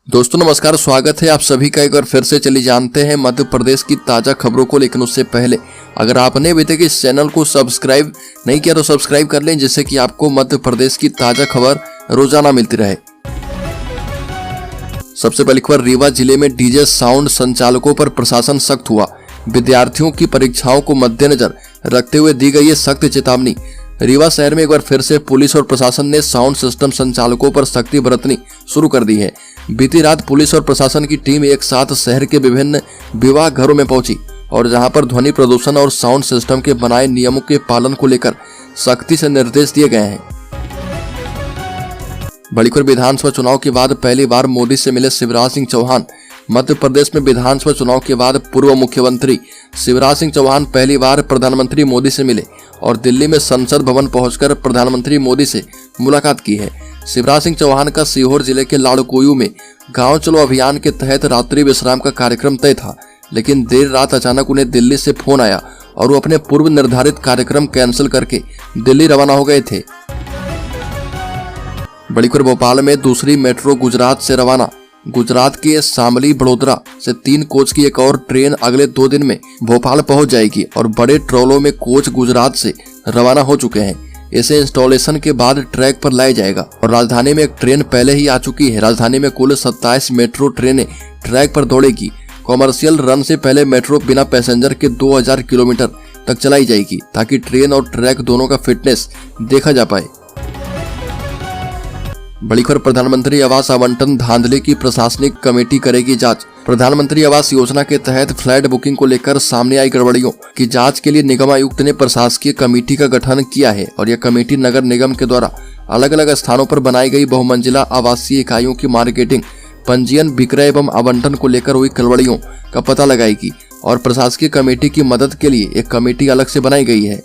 दोस्तों नमस्कार, स्वागत है आप सभी का एक बार फिर से। चलिए जानते हैं मध्य प्रदेश की ताज़ा खबरों को। लेकिन उससे पहले अगर आपने अभी तक इस चैनल को सब्सक्राइब नहीं किया तो सब्सक्राइब कर लें, जिससे कि आपको मध्य प्रदेश की ताज़ा खबर रोजाना मिलती रहे। सबसे पहली खबर, रीवा जिले में डीजे साउंड संचालकों पर प्रशासन सख्त हुआ। विद्यार्थियों की परीक्षाओं को मद्देनजर रखते हुए दी गई है सख्त चेतावनी। रीवा शहर में एक बार फिर से पुलिस और प्रशासन ने साउंड सिस्टम संचालकों पर सख्ती बरतनी शुरू कर दी है। बीती रात पुलिस और प्रशासन की टीम एक साथ शहर के विभिन्न विवाह घरों में पहुंची और जहां पर ध्वनि प्रदूषण और साउंड सिस्टम के बनाए नियमों के पालन को लेकर सख्ती से निर्देश दिए गए हैं। बड़ी खबर, विधानसभा चुनाव के बाद पहली बार मोदी से मिले शिवराज सिंह चौहान। मध्य प्रदेश में विधानसभा चुनाव के बाद पूर्व मुख्यमंत्री शिवराज सिंह चौहान पहली बार प्रधानमंत्री मोदी से मिले और दिल्ली में संसद भवन पहुंचकर प्रधानमंत्री मोदी से मुलाकात की है। शिवराज सिंह चौहान का सीहोर जिले के लाड़कुयू में गांव चलो अभियान के तहत रात्रि विश्राम का कार्यक्रम तय था, लेकिन देर रात अचानक उन्हें दिल्ली से फोन आया और वो अपने पूर्व निर्धारित कार्यक्रम कैंसिल करके दिल्ली रवाना हो गए थे। बड़ी खबर, भोपाल में दूसरी मेट्रो गुजरात से रवाना। गुजरात के शामली बड़ोदरा से 3 कोच की एक और ट्रेन अगले 2 दिन में भोपाल पहुंच जाएगी और बड़े ट्रोलों में कोच गुजरात से रवाना हो चुके हैं। इसे इंस्टॉलेशन के बाद ट्रैक पर लाया जाएगा और राजधानी में एक ट्रेन पहले ही आ चुकी है। राजधानी में कुल 27 मेट्रो ट्रेनें ट्रैक पर दौड़ेगी। कॉमर्शियल रन से पहले मेट्रो बिना पैसेंजर के 2000 किलोमीटर तक चलाई जाएगी ताकि ट्रेन और ट्रैक दोनों का फिटनेस देखा जा पाए। बड़ी खबर, प्रधानमंत्री आवास आवंटन धांधली की प्रशासनिक कमेटी करेगी जांच। प्रधानमंत्री आवास योजना के तहत फ्लैट बुकिंग को लेकर सामने आई गड़बड़ियों की जांच के लिए निगम आयुक्त ने प्रशासकीय कमेटी का गठन किया है और यह कमेटी नगर निगम के द्वारा अलग अलग स्थानों पर बनाई गई बहुमंजिला आवासीय इकाइयों की मार्केटिंग, पंजीयन, विक्रय एवं आवंटन को लेकर हुई गड़बड़ियों का पता लगाएगी और प्रशासकीय कमेटी की मदद के लिए एक कमेटी अलग से बनाई गई है।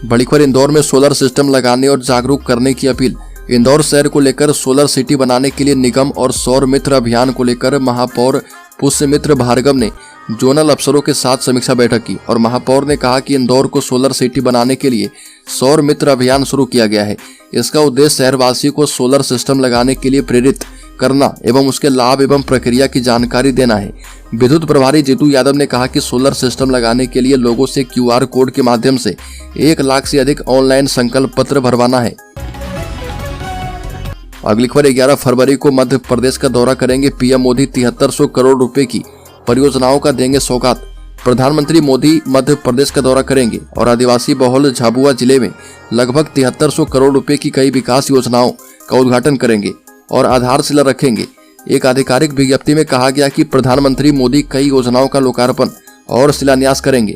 बड़ी खबर, इंदौर में सोलर सिस्टम लगाने और जागरूक करने की अपील। इंदौर शहर को लेकर सोलर सिटी बनाने के लिए निगम और सौर मित्र अभियान को लेकर महापौर पुष्यमित्र भार्गव ने जोनल अफसरों के साथ समीक्षा बैठक की और महापौर ने कहा कि इंदौर को सोलर सिटी बनाने के लिए सौर मित्र अभियान शुरू किया गया है। इसका उद्देश्य शहरवासियों को सोलर सिस्टम लगाने के लिए प्रेरित करना एवं उसके लाभ एवं प्रक्रिया की जानकारी देना है। विद्युत प्रभारी जीतू यादव ने कहा कि सोलर सिस्टम लगाने के लिए लोगों से QR कोड के माध्यम से 1 लाख से अधिक ऑनलाइन संकल्प पत्र भरवाना है। अगली खबर, 11 फरवरी को मध्य प्रदेश का दौरा करेंगे पीएम मोदी। 7300 करोड़ रुपए की परियोजनाओं का देंगे सौगात। प्रधानमंत्री मोदी मध्य प्रदेश का दौरा करेंगे और आदिवासी बहुल झाबुआ जिले में लगभग 7300 करोड़ रुपए की कई विकास योजनाओं का उद्घाटन करेंगे और आधारशिला रखेंगे। एक आधिकारिक विज्ञप्ति में कहा गया कि प्रधानमंत्री मोदी कई योजनाओं का लोकार्पण और शिलान्यास करेंगे।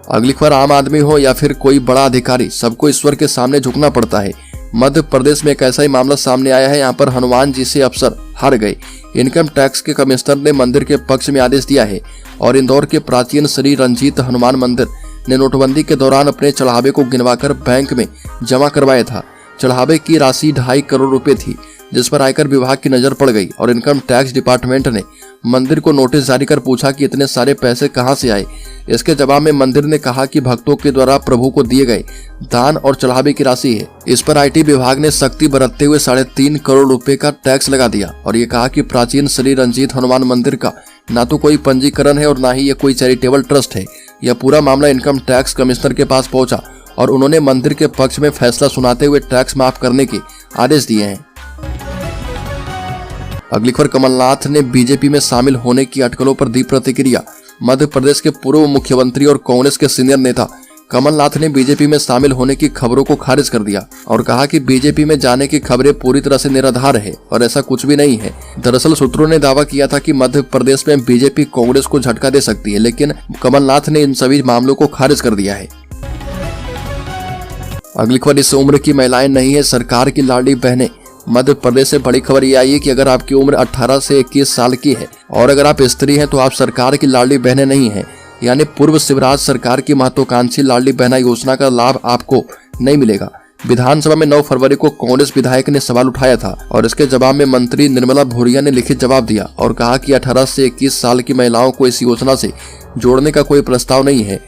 अगली खबर, आम आदमी हो या फिर कोई बड़ा अधिकारी, सबको ईश्वर के सामने झुकना पड़ता है। मध्य प्रदेश में एक ऐसा ही मामला सामने आया है। यहाँ पर हनुमान जी से अफसर हार गए। इनकम टैक्स के कमिश्नर ने मंदिर के पक्ष में आदेश दिया है और इंदौर के प्राचीन श्री रंजीत हनुमान मंदिर ने नोटबंदी के दौरान अपने चढ़ावे को गिनवाकर बैंक में जमा करवाया था। चढ़ावे की राशि 2.5 करोड़ रुपए थी, जिस पर आयकर विभाग की नजर पड़ गई और इनकम टैक्स डिपार्टमेंट ने मंदिर को नोटिस जारी कर पूछा कि इतने सारे पैसे कहां से आए। इसके जवाब में मंदिर ने कहा कि भक्तों के द्वारा प्रभु को दिए गए दान और चढ़ावे की राशि है। इस पर IT विभाग ने सख्ती बरतते हुए 3.5 करोड़ रुपए का टैक्स लगा दिया और ये कहा कि प्राचीन श्री रंजीत हनुमान मंदिर का ना तो कोई पंजीकरण है और ना ही ये कोई चैरिटेबल ट्रस्ट है। यह पूरा मामला इनकम टैक्स कमिश्नर के पास पहुंचा और उन्होंने मंदिर के पक्ष में फैसला सुनाते हुए टैक्स माफ करने के आदेश दिए हैं। अगली खबर, कमलनाथ ने बीजेपी में शामिल होने की अटकलों पर दी प्रतिक्रिया। मध्य प्रदेश के पूर्व मुख्यमंत्री और कांग्रेस के सीनियर नेता कमलनाथ ने बीजेपी में शामिल होने की खबरों को खारिज कर दिया और कहा कि बीजेपी में जाने की खबरें पूरी तरह से निराधार है और ऐसा कुछ भी नहीं है। दरअसल सूत्रों ने दावा किया था कि मध्य प्रदेश में बीजेपी कांग्रेस को झटका दे सकती है, लेकिन कमलनाथ ने इन सभी मामलों को खारिज कर दिया है। अगली खबर, इस उम्र की महिलाएं नहीं है सरकार की लाडली बहनें। मध्य प्रदेश से बड़ी खबर ये आई है कि अगर आपकी उम्र 18 से 21 साल की है और अगर आप स्त्री हैं तो आप सरकार की लाडली बहनें नहीं हैं, यानी पूर्व शिवराज सरकार की महत्वाकांक्षी लाडली बहना योजना का लाभ आपको नहीं मिलेगा। विधानसभा में 9 फरवरी को कांग्रेस विधायक ने सवाल उठाया था और इसके जवाब में मंत्री निर्मला भूरिया ने लिखित जवाब दिया और कहा कि 18 से 21 साल की महिलाओं को इस योजना से जोड़ने का कोई प्रस्ताव नहीं है।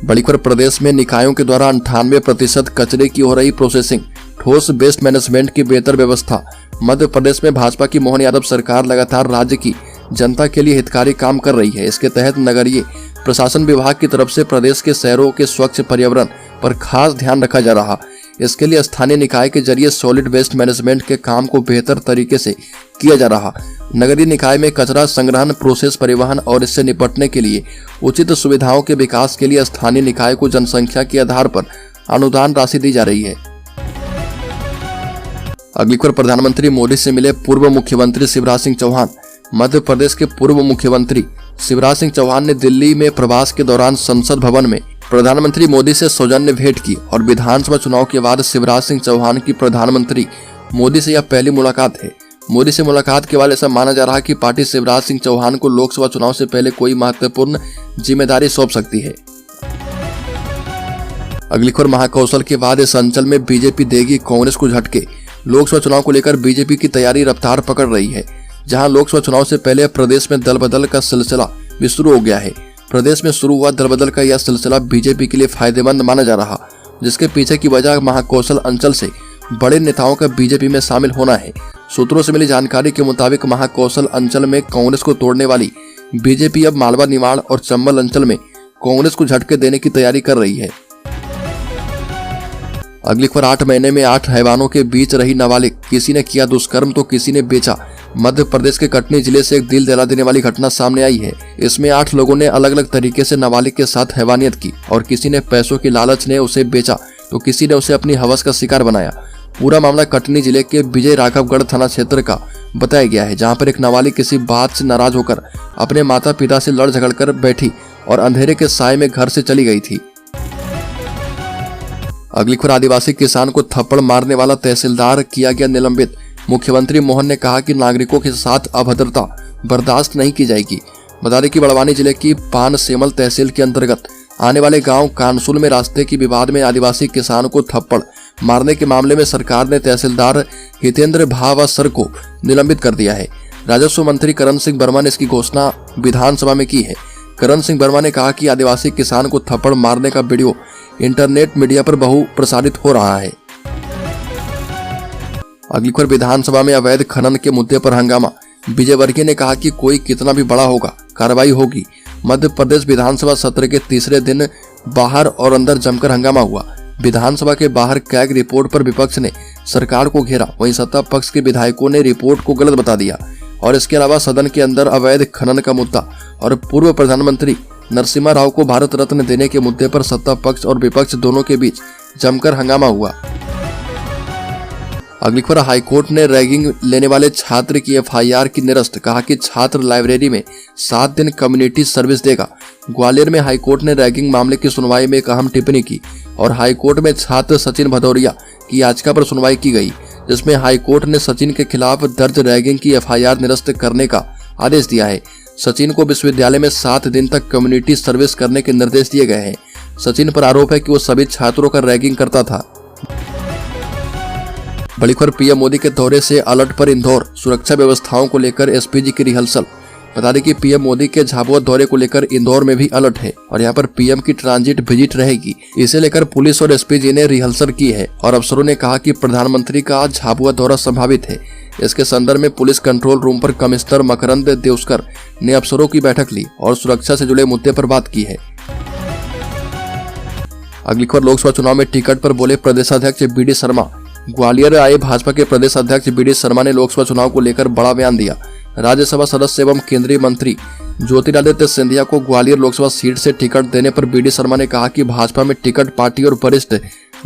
बड़ी खबर, प्रदेश में निकायों के द्वारा 98% कचरे की हो रही प्रोसेसिंग। ठोस वेस्ट मैनेजमेंट की बेहतर व्यवस्था। मध्य प्रदेश में भाजपा की मोहन यादव सरकार लगातार राज्य की जनता के लिए हितकारी काम कर रही है। इसके तहत नगरीय प्रशासन विभाग की तरफ से प्रदेश के शहरों के स्वच्छ पर्यावरण पर खास ध्यान रखा जा रहा। इसके लिए स्थानीय निकाय के जरिए सॉलिड वेस्ट मैनेजमेंट के काम को बेहतर तरीके से किया जा रहा। नगरीय निकाय में कचरा संग्रहण, प्रोसेस, परिवहन और इससे निपटने के लिए उचित सुविधाओं के विकास के लिए स्थानीय निकाय को जनसंख्या के आधार पर अनुदान राशि दी जा रही है। अगली खबर, प्रधानमंत्री मोदी से मिले पूर्व मुख्यमंत्री शिवराज सिंह चौहान। मध्य प्रदेश के पूर्व मुख्यमंत्री शिवराज सिंह चौहान ने दिल्ली में प्रवास के दौरान संसद भवन में प्रधानमंत्री मोदी से सौजन्य भेंट की और विधानसभा चुनाव के बाद शिवराज सिंह चौहान की प्रधानमंत्री मोदी से यह पहली मुलाकात है। मोदी से मुलाकात के बाद ऐसा माना जा रहा है कि पार्टी शिवराज सिंह चौहान को लोकसभा चुनाव से पहले कोई महत्वपूर्ण जिम्मेदारी सौंप सकती है। अगली खबर, महाकौशल के बाद इस अंचल में बीजेपी देगी कांग्रेस को झटके। लोकसभा चुनाव को लेकर बीजेपी की तैयारी रफ्तार पकड़ रही है। जहां लोकसभा चुनाव से पहले प्रदेश में दल बदल का सिलसिला भी शुरू हो गया है। प्रदेश में शुरू हुआ दल बदल का यह सिलसिला बीजेपी के लिए फायदेमंद माना जा रहा, जिसके पीछे की वजह महाकौशल अंचल से बड़े नेताओं का बीजेपी में शामिल होना है। सूत्रों से मिली जानकारी के मुताबिक महाकौशल अंचल में कांग्रेस को तोड़ने वाली बीजेपी अब मालवा, निमाड़ और चंबल अंचल में कांग्रेस को झटके देने की तैयारी कर रही है। अगली खबर, 8 महीने में 8 हैवानों के बीच रही नाबालिग, किसी ने किया दुष्कर्म तो किसी ने बेचा। मध्य प्रदेश के कटनी जिले से एक दिल दहला देने वाली घटना सामने आई है। इसमें 8 लोगों ने अलग अलग तरीके से नाबालिग के साथ हैवानियत की और किसी ने पैसों की लालच ने उसे बेचा तो किसी ने उसे अपनी हवस का शिकार बनाया। पूरा मामला कटनी जिले के विजय राघवगढ़ थाना क्षेत्र का बताया गया है, जहां पर एक नाबालिग किसी बात से नाराज होकर अपने माता पिता से लड़ झगड़ कर बैठी और अंधेरे के साए में घर से चली गई थी। अगली खबर, आदिवासी किसान को थप्पड़ मारने वाला तहसीलदार किया गया निलंबित। मुख्यमंत्री मोहन ने कहा कि नागरिकों के साथ अभद्रता बर्दाश्त नहीं की जाएगी। बता दें कि बड़वानी जिले की पानसेमल तहसील के अंतर्गत आने वाले गांव कानसुल में रास्ते की विवाद में आदिवासी किसान को थप्पड़ मारने के मामले में सरकार ने तहसीलदार हितेंद्र भावासर को निलंबित कर दिया है। राजस्व मंत्री करण सिंह वर्मा ने इसकी घोषणा विधानसभा में की है। करण सिंह वर्मा ने कहा कि आदिवासी किसान को थप्पड़ मारने का वीडियो इंटरनेट मीडिया पर बहु प्रसारित हो रहा है। अगली खबर, विधानसभा में अवैध खनन के मुद्दे पर हंगामा। विजयवर्गीय ने कहा कि कोई कितना भी बड़ा होगा, कार्रवाई होगी। मध्य प्रदेश विधानसभा सत्र के तीसरे दिन बाहर और अंदर जमकर हंगामा हुआ। विधानसभा के बाहर कैग रिपोर्ट पर विपक्ष ने सरकार को घेरा, वहीं सत्ता पक्ष के विधायकों ने रिपोर्ट को गलत बता दिया और इसके अलावा सदन के अंदर अवैध खनन का मुद्दा और पूर्व प्रधानमंत्री नरसिम्हा राव को भारत रत्न देने के मुद्दे पर सत्ता पक्ष और विपक्ष दोनों के बीच जमकर हंगामा हुआ। अगली खबर, हाईकोर्ट ने रैगिंग लेने वाले छात्र की एफआईआर की निरस्त, कहा कि छात्र लाइब्रेरी में 7 दिन कम्युनिटी सर्विस देगा। ग्वालियर में हाईकोर्ट ने रैगिंग मामले की सुनवाई में एक अहम टिप्पणी की और हाईकोर्ट में छात्र सचिन भदौरिया की याचिका पर सुनवाई की गई, जिसमें हाईकोर्ट ने सचिन के खिलाफ दर्ज रैगिंग की एफआईआर निरस्त करने का आदेश दिया है। सचिन को विश्वविद्यालय में 7 दिन तक कम्युनिटी सर्विस करने के निर्देश दिए गए हैं। सचिन पर आरोप है कि वो सभी छात्रों का रैगिंग करता था। बड़ी खबर, पीएम मोदी के दौरे से अलर्ट पर इंदौर, सुरक्षा व्यवस्थाओं को लेकर एसपीजी की रिहर्सल। बता दें कि पीएम मोदी के झाबुआ दौरे को लेकर इंदौर में भी अलर्ट है और यहाँ पर पीएम की ट्रांजिट विजिट रहेगी। इसे लेकर पुलिस और एसपीजी ने रिहर्सल की है और अफसरों ने कहा कि प्रधानमंत्री का झाबुआ दौरा संभावित है। इसके संदर्भ में पुलिस कंट्रोल रूम पर कमिश्नर मकरंद देउस्कर ने अफसरों की बैठक ली और सुरक्षा से जुड़े मुद्दे पर बात की है। अगली खबर, लोकसभा चुनाव में टिकट पर बोले प्रदेशाध्यक्ष बीडी शर्मा। ग्वालियर आए भाजपा के प्रदेश अध्यक्ष बीडी शर्मा ने लोकसभा चुनाव को लेकर बड़ा बयान दिया। राज्यसभा सदस्य एवं केंद्रीय मंत्री ज्योतिरादित्य सिंधिया को ग्वालियर लोकसभा सीट से टिकट देने पर बीडी शर्मा ने कहा कि भाजपा में टिकट पार्टी और वरिष्ठ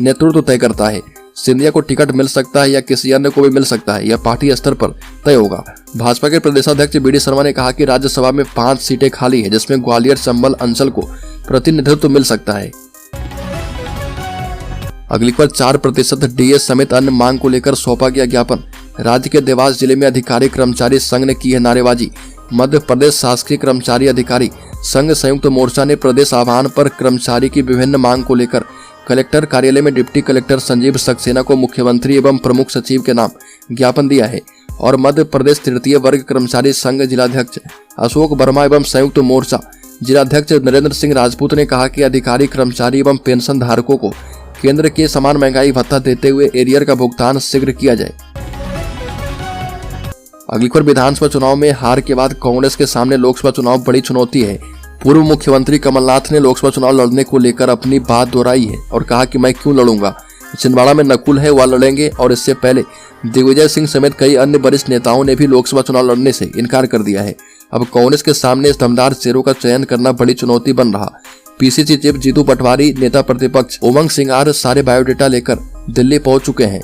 नेतृत्व तय करता है। सिंधिया को टिकट मिल सकता है या किसी अन्य को भी मिल सकता है, यह पार्टी स्तर पर तय होगा। भाजपा के प्रदेशाध्यक्ष बीडी शर्मा ने कहा कि राज्यसभा में 5 सीटें खाली है, जिसमें ग्वालियर चंबल अंचल को प्रतिनिधित्व मिल सकता है। अगली खबर, 4% डीए समेत अन्य मांग को लेकर सौंपा गया ज्ञापन। राज्य के देवास जिले में अधिकारी कर्मचारी संघ ने की है नारेबाजी। मध्य प्रदेश शासकीय कर्मचारी अधिकारी संघ संयुक्त मोर्चा ने प्रदेश आह्वान पर कर्मचारी की विभिन्न मांग को लेकर कलेक्टर कार्यालय में डिप्टी कलेक्टर संजीव सक्सेना को मुख्यमंत्री एवं प्रमुख सचिव के नाम ज्ञापन दिया है और मध्य प्रदेश तृतीय वर्ग कर्मचारी संघ जिलाध्यक्ष अशोक वर्मा एवं संयुक्त मोर्चा जिलाध्यक्ष नरेंद्र सिंह राजपूत ने कहा कि अधिकारी कर्मचारी एवं पेंशन धारकों को केंद्र के समान महंगाई भत्ता देते हुए एरियर का भुगतान शीघ्र किया जाए। अगली खबर, विधानसभा चुनाव में हार के बाद कांग्रेस के सामने लोकसभा चुनाव बड़ी चुनौती है। पूर्व मुख्यमंत्री कमलनाथ ने लोकसभा चुनाव लड़ने को लेकर अपनी बात दोहराई है और कहा कि मैं क्यों लड़ूंगा, छिंदवाड़ा में नकुल है वह लड़ेंगे। और इससे पहले दिग्विजय सिंह समेत कई अन्य वरिष्ठ नेताओं ने भी लोकसभा चुनाव लड़ने से इनकार कर दिया है। अब कांग्रेस के सामने इस दमदार चेहरों का चयन करना बड़ी चुनौती बन रहा। पीसीसी चीफ जीतू पटवारी, नेता प्रतिपक्ष उमंग सिंगार सारे बायोडेटा लेकर दिल्ली पहुंच चुके हैं।